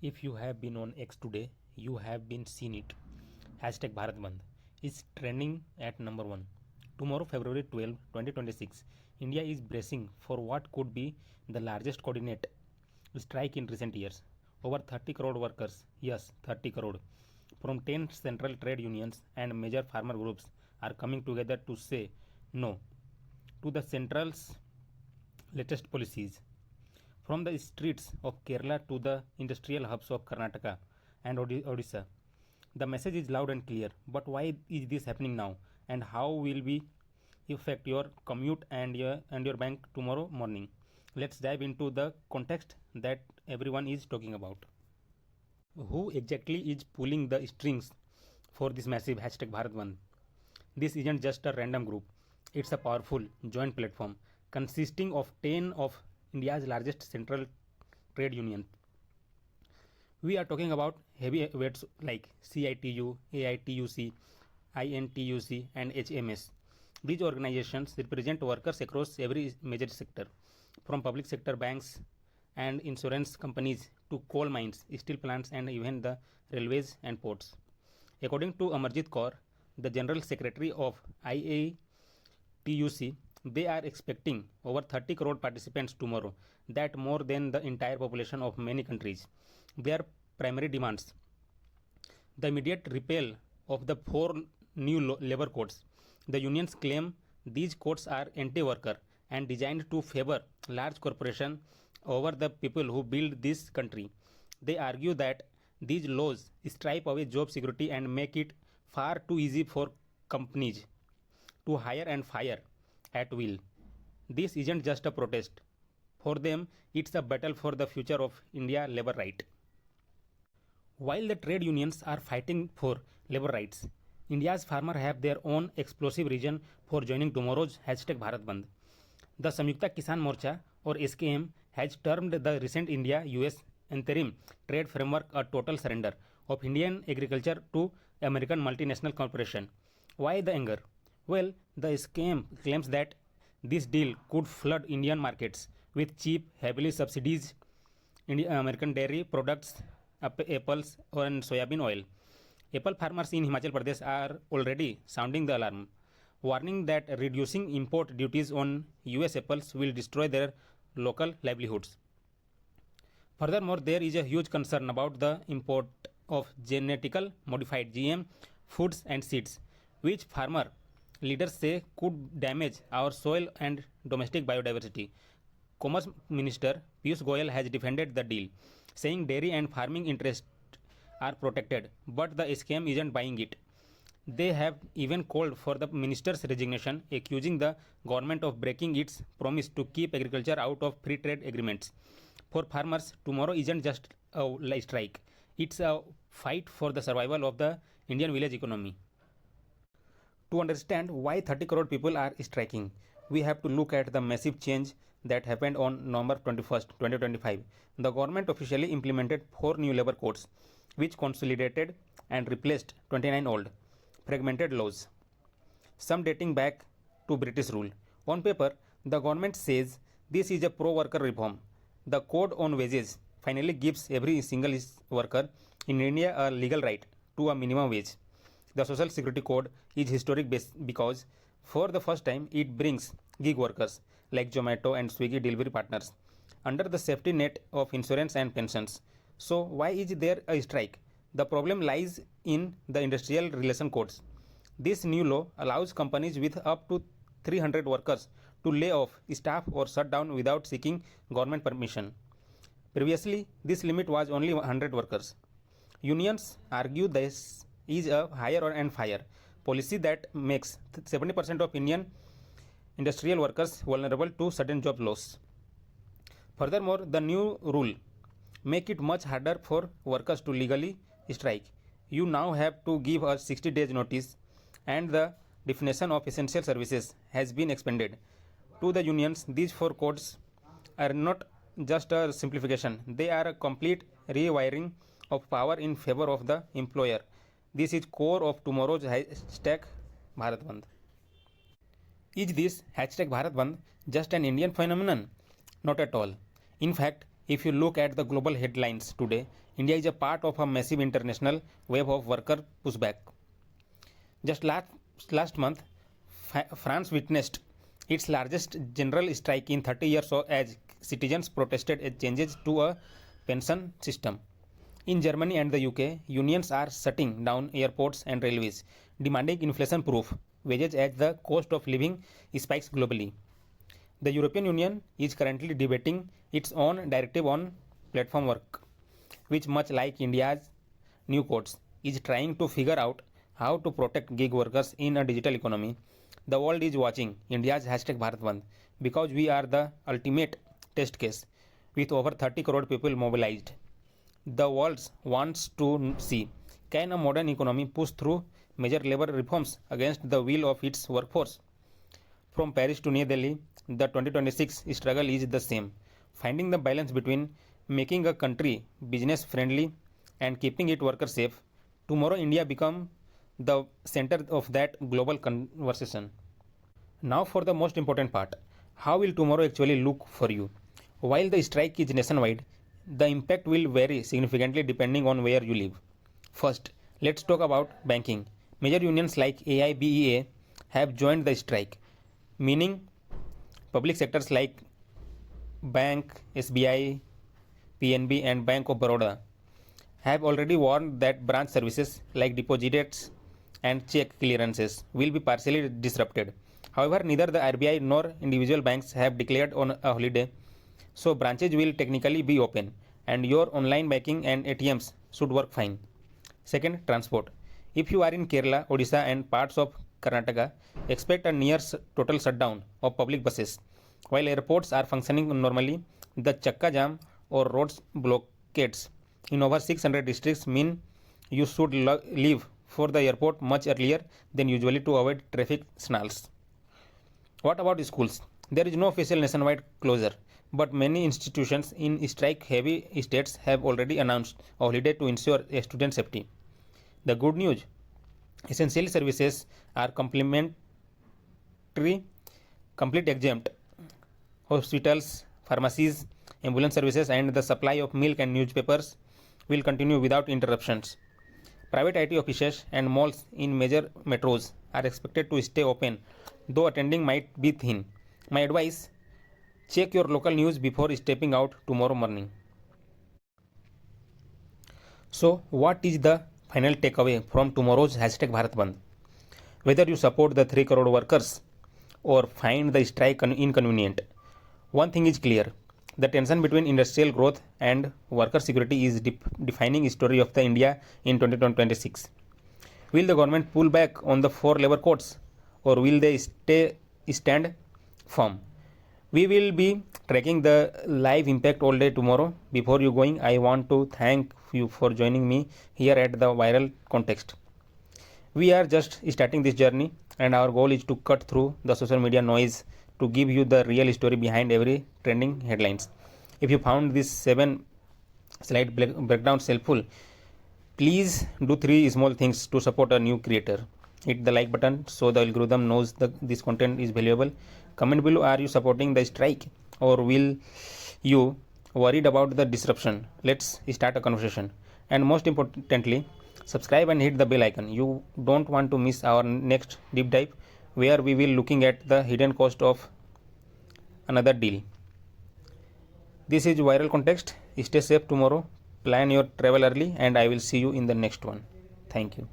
If you have been on X today, you have been seen it. Hashtag BharatBandh is trending at number 1. Tomorrow, February 12, 2026, India is bracing for what could be the largest coordinate strike in recent years. Over 30 crore workers, yes, 30 crore, from 10 central trade unions and major farmer groups are coming together to say no to the central's latest policies. From the streets of Kerala to the industrial hubs of Karnataka and Odisha, the message is loud and clear. But why is this happening now? And how will we affect your commute and your bank tomorrow morning? Let's dive into the context that everyone is talking about. Who exactly is pulling the strings for this massive hashtag BharatBandh? This isn't just a random group. It's a powerful joint platform consisting of 10 of India's largest central trade unions. We are talking about heavyweights like CITU, AITUC, INTUC, and HMS. These organizations represent workers across every major sector, from public sector banks and insurance companies to coal mines, steel plants, and even the railways and ports. According to Amarjit Kaur, the General Secretary of IATUC, they are expecting over 30 crore participants tomorrow, that more than the entire population of many countries. Their primary demands: the immediate repeal of the 4 new labor codes. The unions claim these codes are anti-worker and designed to favor large corporations over the people who build this country. They argue that these laws stripe away job security and make it far too easy for companies to hire and fire at will. This isn't just a protest. For them, it's a battle for the future of India labor right. While the trade unions are fighting for labor rights, India's farmers have their own explosive reason for joining tomorrow's hashtag BharatBandh. The Samyukta Kisan Morcha or SKM has termed the recent India-US Interim Trade Framework a total surrender of Indian agriculture to American multinational corporation. Why the anger? Well, the SKM claims that this deal could flood Indian markets with cheap, heavily subsidized American dairy products, apples, and soybean oil. Apple farmers in Himachal Pradesh are already sounding the alarm, warning that reducing import duties on US apples will destroy their local livelihoods. Furthermore, there is a huge concern about the import of genetically modified GM foods and seeds, which farmer leaders say could damage our soil and domestic biodiversity. Commerce Minister Piyush Goyal has defended the deal, saying dairy and farming interests are protected, but the SKM isn't buying it. They have even called for the minister's resignation, accusing the government of breaking its promise to keep agriculture out of free trade agreements. For farmers, tomorrow isn't just a strike, it's a fight for the survival of the Indian village economy. To understand why 30 crore people are striking, we have to look at the massive change that happened on November 21st, 2025. The government officially implemented 4 new labor codes, which consolidated and replaced 29 old, fragmented laws, some dating back to British rule. On paper, the government says this is a pro-worker reform. The code on wages finally gives every single worker in India a legal right to a minimum wage. The Social Security Code is historic because for the first time it brings gig workers like Zomato and Swiggy delivery partners under the safety net of insurance and pensions. So why is there a strike? The problem lies in the industrial relation codes. This new law allows companies with up to 300 workers to lay off staff or shut down without seeking government permission. Previously, this limit was only 100 workers. Unions argue this is a hire and fire policy that makes 70% of Indian industrial workers vulnerable to sudden job loss. Furthermore, the new rule make it much harder for workers to legally strike. You now have to give a 60 days notice, and the definition of essential services has been expanded. To the unions, these 4 codes are not just a simplification, they are a complete rewiring of power in favor of the employer. This is core of tomorrow's hashtag BharatBandh. Is this hashtag BharatBandh just an Indian phenomenon? Not at all. In fact, If you look at the global headlines today, India is a part of a massive international wave of worker pushback. Just last month, France witnessed its largest general strike in 30 years as citizens protested changes to a pension system. In Germany and the UK, unions are shutting down airports and railways, demanding inflation-proof wages as the cost of living spikes globally. The European Union is currently debating its own directive on platform work, which, much like India's new codes, is trying to figure out how to protect gig workers in a digital economy. The world is watching India's #BharatBandh because we are the ultimate test case with over 30 crore people mobilized. The world wants to see, can a modern economy push through major labor reforms against the will of its workforce? From Paris to New Delhi, the 2026 struggle is the same, finding the balance between making a country business friendly and keeping its workers safe. Tomorrow India becomes the center of that global conversation. Now for the most important part, how will tomorrow actually look for you? While the strike is nationwide, the impact will vary significantly depending on where you live. First, let's talk about banking. Major unions like AIBEA have joined the strike, meaning public sectors like Bank, SBI, PNB and Bank of Baroda have already warned that branch services like deposits and check clearances will be partially disrupted. However, neither the RBI nor individual banks have declared on a holiday, so branches will technically be open and your online banking and ATMs should work fine. Second, transport. If you are in Kerala, Odisha and parts of Karnataka, expect a near total shutdown of public buses. While airports are functioning normally, the Chakka jam or roads blockades in over 600 districts mean you should leave for the airport much earlier than usually to avoid traffic snarls. What about schools? There is no official nationwide closure, but many institutions in strike-heavy states have already announced a holiday to ensure student safety. The good news: essential services are complete exempt. Hospitals, pharmacies, ambulance services and the supply of milk and newspapers will continue without interruptions. Private IT offices and malls in major metros are expected to stay open, though attending might be thin. My advice: check your local news before stepping out tomorrow morning. So, what is the final takeaway from tomorrow's #BharatBandh? Whether you support the 3 crore workers or find the strike inconvenient, one thing is clear: the tension between industrial growth and worker security is defining story of the India in 2026. Will the government pull back on the 4 labor codes or will they stand firm? We will be tracking the live impact all day tomorrow. Before you going, I want to thank you for joining me here at the viral context. We are just starting this journey and our goal is to cut through the social media noise to give you the real story behind every trending headlines. If you found this 7 slide breakdown helpful, please do 3 small things to support a new creator. Hit the like button so the algorithm knows this content is valuable. Comment below, are you supporting the strike or will you worried about the disruption? Let's start a conversation. And most importantly, subscribe and hit the bell icon. You don't want to miss our next deep dive where we will looking at the hidden cost of another deal. This is Viral Context. Stay safe tomorrow. Plan your travel early and I will see you in the next one. Thank you.